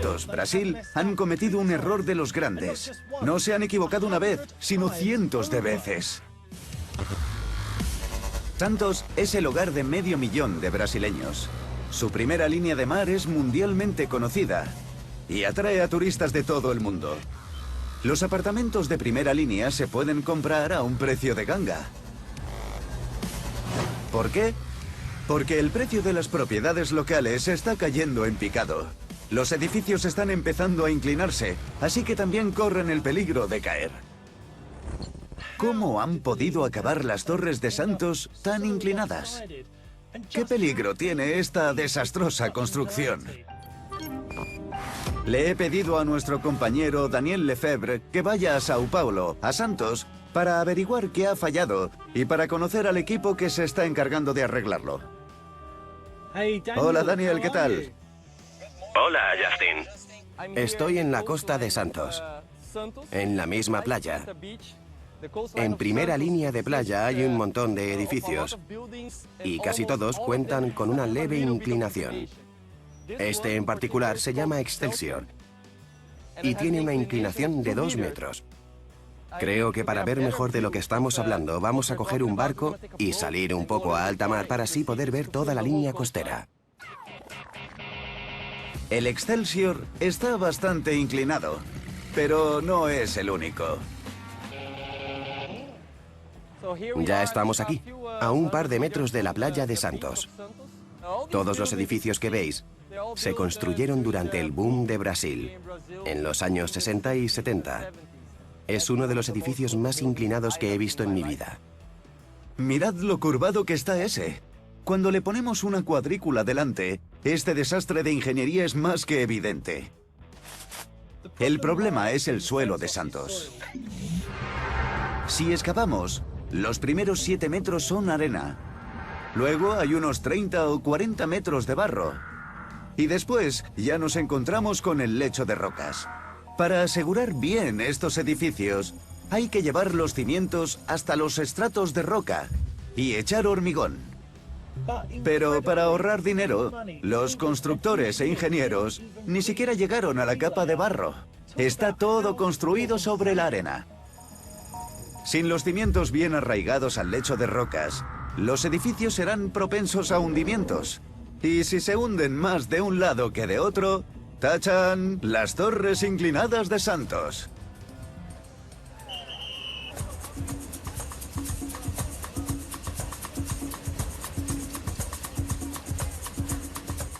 Santos, Brasil, han cometido un error de los grandes. No se han equivocado una vez, sino cientos de veces. Santos es el hogar de 500.000 de brasileños. Su primera línea de mar es mundialmente conocida y atrae a turistas de todo el mundo. Los apartamentos de primera línea se pueden comprar a un precio de ganga. ¿Por qué? Porque el precio de las propiedades locales está cayendo en picado. Los edificios están empezando a inclinarse, así que también corren el peligro de caer. ¿Cómo han podido acabar las torres de Santos tan inclinadas? ¿Qué peligro tiene esta desastrosa construcción? Le he pedido a nuestro compañero Daniel Lefebvre que vaya a Sao Paulo, a Santos, para averiguar qué ha fallado y para conocer al equipo que se está encargando de arreglarlo. Hola Daniel, ¿qué tal? Hola, Justin. Estoy en la costa de Santos, en la misma playa. En primera línea de playa hay un montón de edificios y casi todos cuentan con una leve inclinación. Este en particular se llama Excelsior y tiene una inclinación de 2 metros. Creo que para ver mejor de lo que estamos hablando vamos a coger un barco y salir un poco a alta mar para así poder ver toda la línea costera. El Excelsior está bastante inclinado, pero no es el único. Ya estamos aquí, a un par de metros de la playa de Santos. Todos los edificios que veis se construyeron durante el boom de Brasil, en los años 60 y 70. Es uno de los edificios más inclinados que he visto en mi vida. Mirad lo curvado que está ese. Cuando le ponemos una cuadrícula delante, este desastre de ingeniería es más que evidente. El problema es el suelo de Santos. Si excavamos, los primeros 7 metros son arena. Luego hay unos 30 o 40 metros de barro. Y después ya nos encontramos con el lecho de rocas. Para asegurar bien estos edificios, hay que llevar los cimientos hasta los estratos de roca y echar hormigón. Pero para ahorrar dinero, los constructores e ingenieros ni siquiera llegaron a la capa de barro. Está todo construido sobre la arena. Sin los cimientos bien arraigados al lecho de rocas, los edificios serán propensos a hundimientos. Y si se hunden más de un lado que de otro, ¡tachan! Las torres inclinadas de Santos.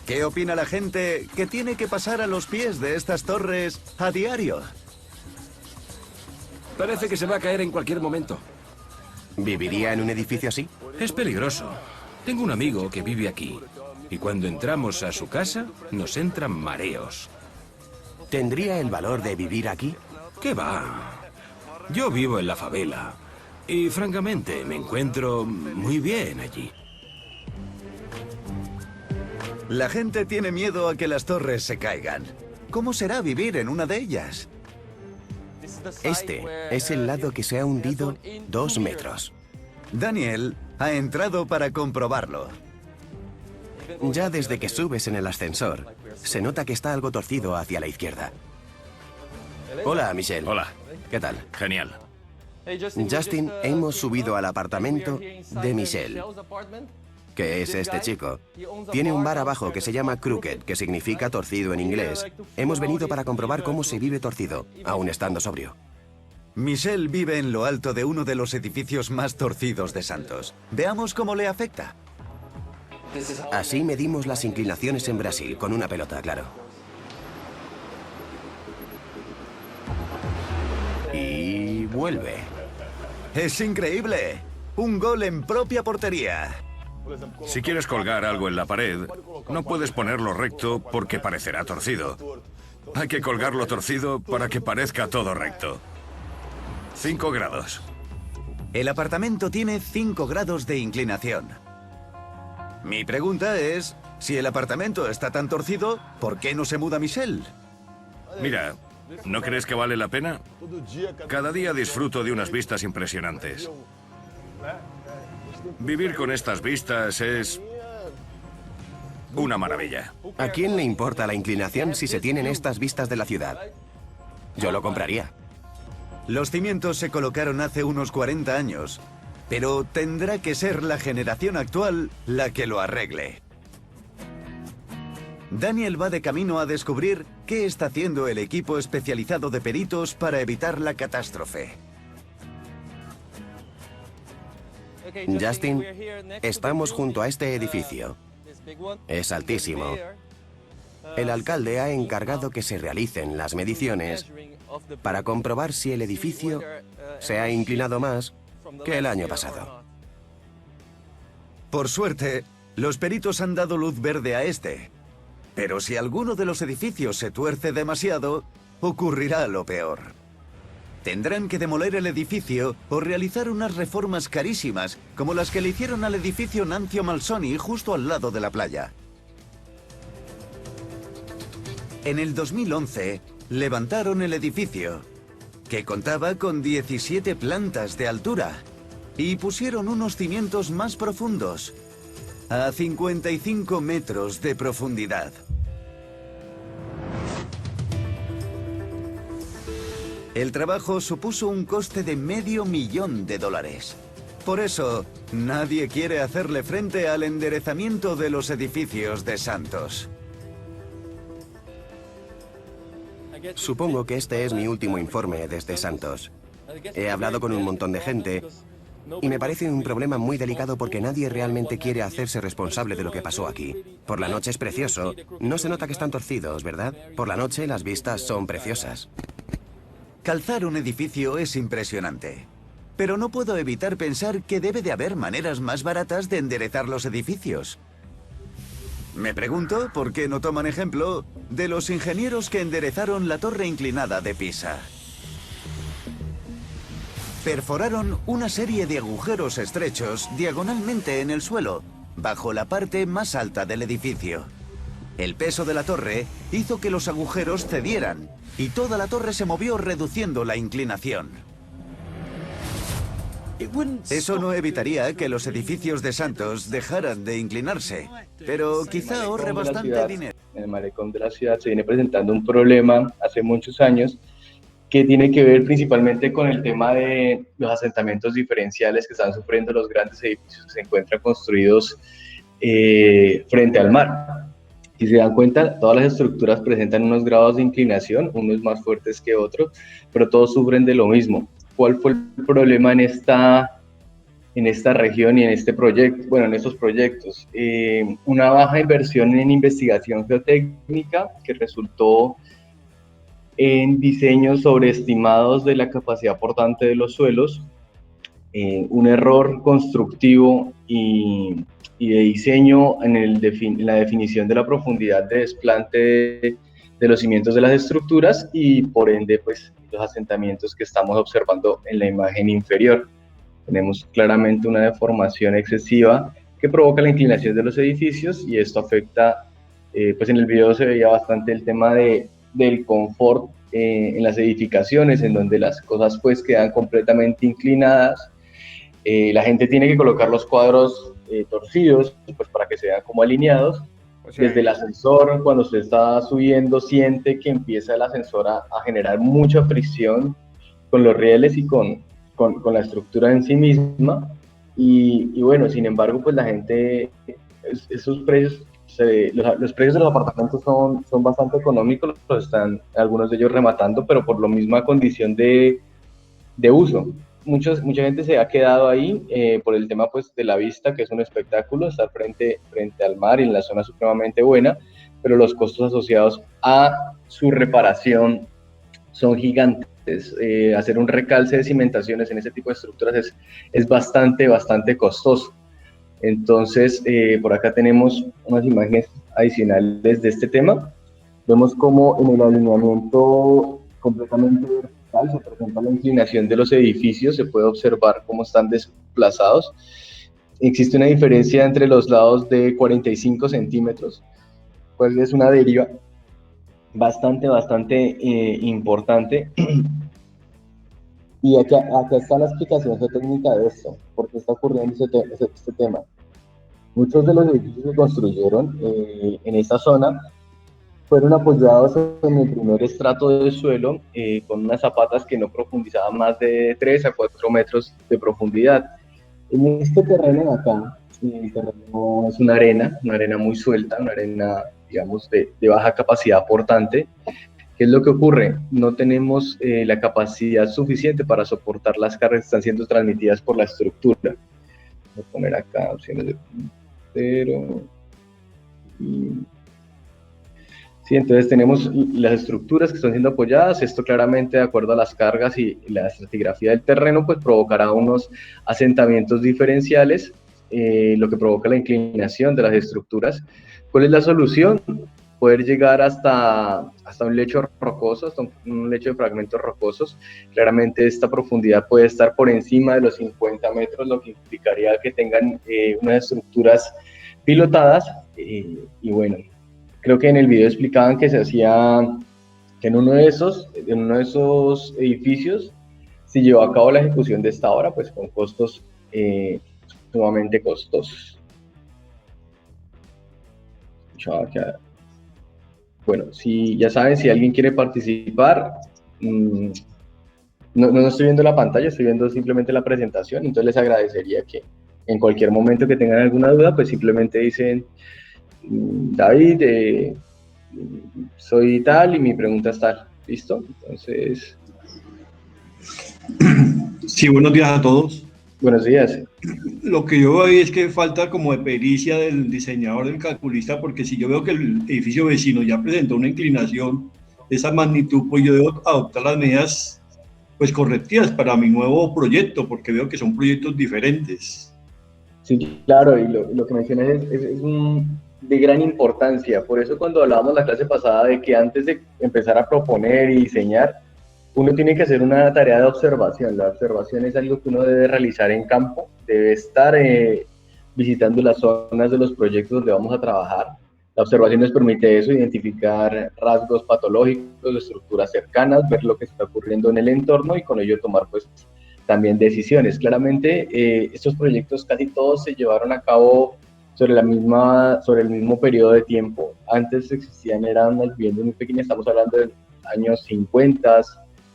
¿Qué opina la gente que tiene que pasar a los pies de estas torres a diario? Parece que se va a caer en cualquier momento. ¿Viviría en un edificio así? Es peligroso. Tengo un amigo que vive aquí. Y cuando entramos a su casa, nos entran mareos. ¿Tendría el valor de vivir aquí? ¿Qué va? Yo vivo en la favela. Y francamente, me encuentro muy bien allí. La gente tiene miedo a que las torres se caigan. ¿Cómo será vivir en una de ellas? Este es el lado que se ha hundido 2 metros. Daniel ha entrado para comprobarlo. Ya desde que subes en el ascensor, se nota que está algo torcido hacia la izquierda. Hola, Michelle. Hola. ¿Qué tal? Genial. Justin, hemos subido al apartamento de Michelle, que es este chico. Tiene un bar abajo que se llama Crooked, que significa torcido en inglés. Hemos venido para comprobar cómo se vive torcido, aún estando sobrio. Michelle vive en lo alto de uno de los edificios más torcidos de Santos. Veamos cómo le afecta. Así medimos las inclinaciones en Brasil, con una pelota, claro. Y vuelve. ¡Es increíble! Un gol en propia portería. Si quieres colgar algo en la pared, no puedes ponerlo recto porque parecerá torcido. Hay que colgarlo torcido para que parezca todo recto. 5 grados. El apartamento tiene 5 grados de inclinación. Mi pregunta es, si el apartamento está tan torcido, ¿por qué no se muda Michelle? Mira, ¿no crees que vale la pena? Cada día disfruto de unas vistas impresionantes. Vivir con estas vistas es Una maravilla. ¿A quién le importa la inclinación si se tienen estas vistas de la ciudad? Yo lo compraría. Los cimientos se colocaron hace unos 40 años, pero tendrá que ser la generación actual la que lo arregle. Daniel va de camino a descubrir qué está haciendo el equipo especializado de peritos para evitar la catástrofe. Justin, estamos junto a este edificio. Es altísimo. El alcalde ha encargado que se realicen las mediciones para comprobar si el edificio se ha inclinado más que el año pasado. Por suerte, los peritos han dado luz verde a este. Pero si alguno de los edificios se tuerce demasiado, ocurrirá lo peor. Tendrán que demoler el edificio o realizar unas reformas carísimas, como las que le hicieron al edificio Nancio Malsoni justo al lado de la playa. En el 2011, levantaron el edificio, que contaba con 17 plantas de altura, y pusieron unos cimientos más profundos, a 55 metros de profundidad. El trabajo supuso un coste de $500,000. Por eso, nadie quiere hacerle frente al enderezamiento de los edificios de Santos. Supongo que este es mi último informe desde Santos. He hablado con un montón de gente y me parece un problema muy delicado porque nadie realmente quiere hacerse responsable de lo que pasó aquí. Por la noche es precioso. No se nota que están torcidos, ¿verdad? Por la noche las vistas son preciosas. Calzar un edificio es impresionante. Pero no puedo evitar pensar que debe de haber maneras más baratas de enderezar los edificios. Me pregunto por qué no toman ejemplo de los ingenieros que enderezaron la torre inclinada de Pisa. Perforaron una serie de agujeros estrechos diagonalmente en el suelo, bajo la parte más alta del edificio. El peso de la torre hizo que los agujeros cedieran, y toda la torre se movió reduciendo la inclinación. Eso no evitaría que los edificios de Santos dejaran de inclinarse, pero quizá ahorre bastante dinero. En el malecón de la ciudad se viene presentando un problema hace muchos años que tiene que ver principalmente con el tema de los asentamientos diferenciales que están sufriendo los grandes edificios que se encuentran construidos frente al mar. Si se dan cuenta, todas las estructuras presentan unos grados de inclinación, unos más fuertes que otros, pero todos sufren de lo mismo. ¿Cuál fue el problema en esta región y en este proyecto? Bueno, en estos proyectos. Una baja inversión en investigación geotécnica que resultó en diseños sobreestimados de la capacidad portante de los suelos, un error constructivo y de diseño en la definición de la profundidad de desplante de los cimientos de las estructuras y por ende pues los asentamientos que estamos observando en la imagen inferior. Tenemos claramente una deformación excesiva que provoca la inclinación de los edificios y esto afecta, pues en el video se veía bastante el tema del confort en las edificaciones, en donde las cosas pues quedan completamente inclinadas. La gente tiene que colocar los cuadros torcidos pues para que se vean como alineados. Desde el ascensor, cuando usted está subiendo, siente que empieza el ascensor a generar mucha fricción con los rieles y con la estructura en sí misma. Y bueno, sin embargo, pues la gente, esos precios, los precios de los apartamentos son bastante económicos, los están algunos de ellos rematando, pero por la misma condición de uso. Mucha gente se ha quedado ahí por el tema pues, de la vista, que es un espectáculo, estar frente al mar y en la zona supremamente buena, pero los costos asociados a su reparación son gigantes. Hacer un recalce de cimentaciones en ese tipo de estructuras es bastante costoso. Entonces, por acá tenemos unas imágenes adicionales de este tema. Vemos como en el alineamiento completamente vertical se presenta la inclinación de los edificios, se puede observar cómo están desplazados. Existe una diferencia entre los lados de 45 centímetros, pues es una deriva bastante importante. Y acá está la explicación geotécnica de esto, por qué está ocurriendo este tema. Muchos de los edificios que construyeron en esta zona fueron apoyados en el primer estrato del suelo con unas zapatas que no profundizaban más de 3 a 4 metros de profundidad. En este terreno de acá, el terreno es una arena muy suelta, una arena, digamos, de baja capacidad portante. ¿Qué es lo que ocurre? No tenemos la capacidad suficiente para soportar las cargas que están siendo transmitidas por la estructura. Voy a poner acá opciones de puntero. Sí, entonces tenemos las estructuras que están siendo apoyadas. Esto claramente, de acuerdo a las cargas y la estratigrafía del terreno, pues provocará unos asentamientos diferenciales, lo que provoca la inclinación de las estructuras. ¿Cuál es la solución? Poder llegar hasta un lecho rocoso, hasta un lecho de fragmentos rocosos. Claramente esta profundidad puede estar por encima de los 50 metros, lo que implicaría que tengan unas estructuras pilotadas. Y bueno, creo que en el video explicaban que se hacía, que en uno de esos edificios se llevó a cabo la ejecución de esta obra, pues con costos sumamente costosos. Bueno, si ya saben, si alguien quiere participar, no estoy viendo la pantalla, estoy viendo simplemente la presentación, entonces les agradecería que en cualquier momento que tengan alguna duda, pues simplemente dicen: David, soy tal y mi pregunta es tal. ¿Listo? Entonces... Sí, buenos días a todos. Buenos días. Lo que yo veo ahí es que falta como de pericia del diseñador, del calculista, porque si yo veo que el edificio vecino ya presentó una inclinación de esa magnitud, pues yo debo adoptar las medidas pues correctivas para mi nuevo proyecto, porque veo que son proyectos diferentes. Sí, claro, y lo que mencionas es de gran importancia. Por eso cuando hablábamos la clase pasada de que antes de empezar a proponer y diseñar, uno tiene que hacer una tarea de observación. La observación es algo que uno debe realizar en campo, debe estar visitando las zonas de los proyectos donde vamos a trabajar. La observación nos permite eso, identificar rasgos patológicos, estructuras cercanas, ver lo que está ocurriendo en el entorno y con ello tomar pues también decisiones. Claramente estos proyectos casi todos se llevaron a cabo sobre el mismo periodo de tiempo. Antes eran unas viviendas muy pequeñas, estamos hablando de años 50,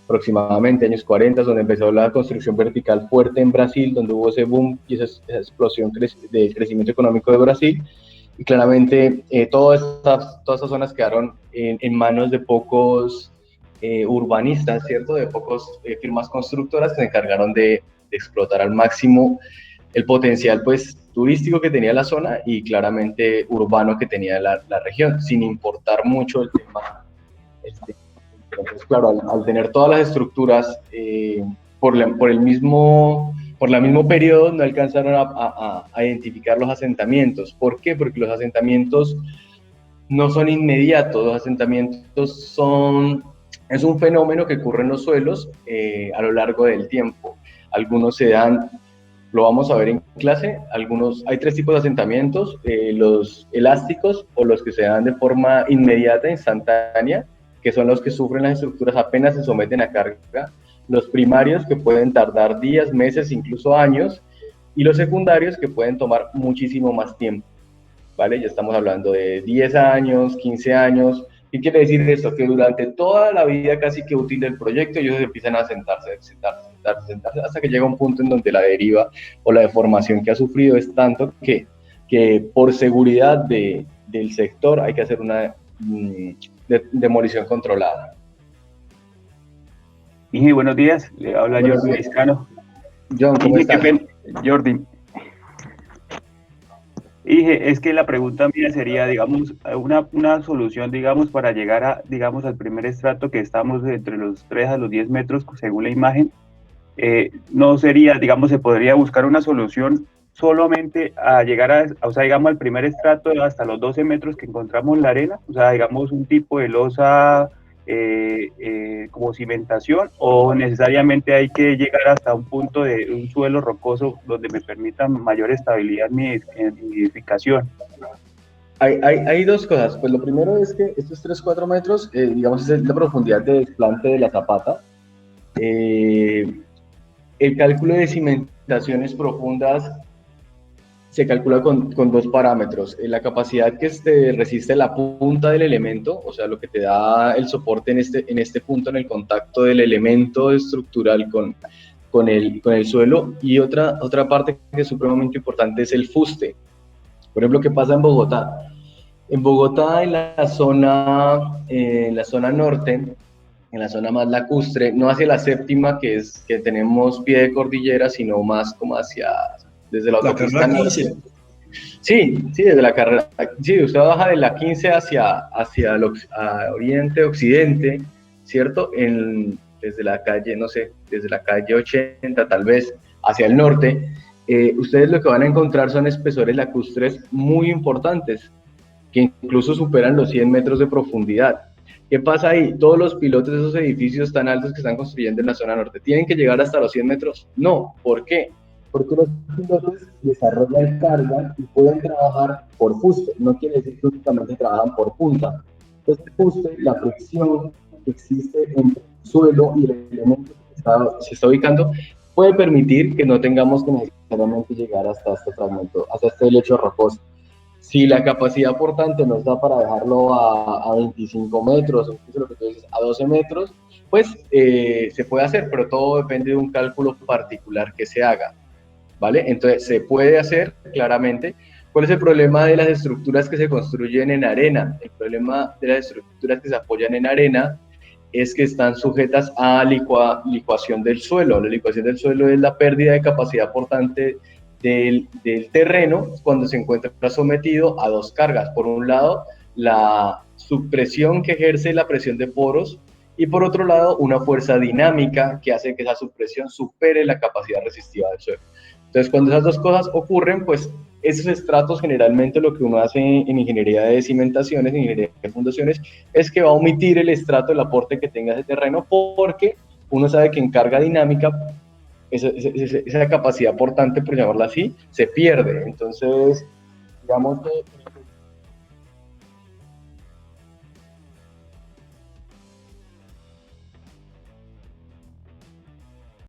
aproximadamente años 40, donde empezó la construcción vertical fuerte en Brasil, donde hubo ese boom y esa explosión de crecimiento económico de Brasil. Y claramente todas estas zonas quedaron en manos de pocos urbanistas, ¿cierto? De pocos firmas constructoras que se encargaron de explotar al máximo el potencial pues turístico que tenía la zona y claramente urbano que tenía la región, sin importar mucho el tema. Entonces, claro, al tener todas las estructuras por el mismo periodo, no alcanzaron a identificar los asentamientos. ¿Por qué? Porque los asentamientos no son inmediatos, los asentamientos es un fenómeno que ocurre en los suelos a lo largo del tiempo. Algunos se dan, lo vamos a ver en clase, hay 3 tipos de asentamientos: los elásticos, o los que se dan de forma inmediata, instantánea, que son los que sufren las estructuras apenas se someten a carga; los primarios, que pueden tardar días, meses, incluso años; y los secundarios, que pueden tomar muchísimo más tiempo, ¿vale? Ya estamos hablando de 10 años, 15 años. ¿Qué quiere decir esto? Que durante toda la vida casi que útil del proyecto, ellos empiezan a sentarse, hasta que llega un punto en donde la deriva o la deformación que ha sufrido es tanto que por seguridad del sector hay que hacer una demolición controlada. Inge, buenos días. Le habla Jordi Vizcano. John, ¿cómo estás? Jordi. Inge, es que la pregunta mía sería, digamos, una solución, digamos, para llegar al primer estrato, que estamos entre los 3 a los 10 metros, según la imagen. No sería, digamos, se podría buscar una solución solamente a llegar o sea, digamos, al primer estrato hasta los 12 metros que encontramos la arena, o sea, digamos, un tipo de losa como cimentación, o necesariamente hay que llegar hasta un punto de un suelo rocoso donde me permita mayor estabilidad en mi edificación. Hay 2 cosas. Pues lo primero es que estos 3-4 metros, digamos, es la profundidad de desplante de la zapata. El cálculo de cimentaciones profundas se calcula con dos parámetros. La capacidad que resiste la punta del elemento, o sea, lo que te da el soporte en este punto, en el contacto del elemento estructural con el suelo, y otra parte que es supremamente importante es el fuste. Por ejemplo, ¿qué pasa en Bogotá? En Bogotá, en la zona norte, en la zona más lacustre, no hacia la séptima, que tenemos pie de cordillera, sino más como desde la autopista norte. Sí, desde la carrera. Sí, usted baja de la 15 hacia el oriente, occidente, ¿cierto? Desde la calle, no sé, desde la calle 80 tal vez, hacia el norte, ustedes lo que van a encontrar son espesores lacustres muy importantes, que incluso superan los 100 metros de profundidad. ¿Qué pasa ahí? Todos los pilotes de esos edificios tan altos que están construyendo en la zona norte, ¿tienen que llegar hasta los 100 metros? No. ¿Por qué? Porque los pilotos desarrollan carga y pueden trabajar por fuste. No quiere decir que únicamente trabajan por punta. Este fuste, la fricción que existe entre el suelo y el elemento que se está ubicando, puede permitir que no tengamos que necesariamente llegar hasta este fragmento, hasta este lecho rocoso. Si la capacidad, por tanto, nos da para dejarlo a 25 metros, o incluso lo que tú dices, a 12 metros, pues se puede hacer, pero todo depende de un cálculo particular que se haga, ¿vale? Entonces, se puede hacer, claramente. ¿Cuál es el problema de las estructuras que se construyen en arena? El problema de las estructuras que se apoyan en arena es que están sujetas a licuación del suelo. La licuación del suelo es la pérdida de capacidad portante del terreno cuando se encuentra sometido a dos cargas. Por un lado, la subpresión que ejerce la presión de poros, y por otro lado, una fuerza dinámica que hace que esa subpresión supere la capacidad resistiva del suelo. Entonces, cuando esas dos cosas ocurren, pues esos estratos, generalmente lo que uno hace en ingeniería de cimentaciones, en ingeniería de fundaciones, es que va a omitir el estrato, el aporte que tenga ese terreno, porque uno sabe que en carga dinámica esa capacidad portante, por llamarla así, se pierde. Entonces, digamos que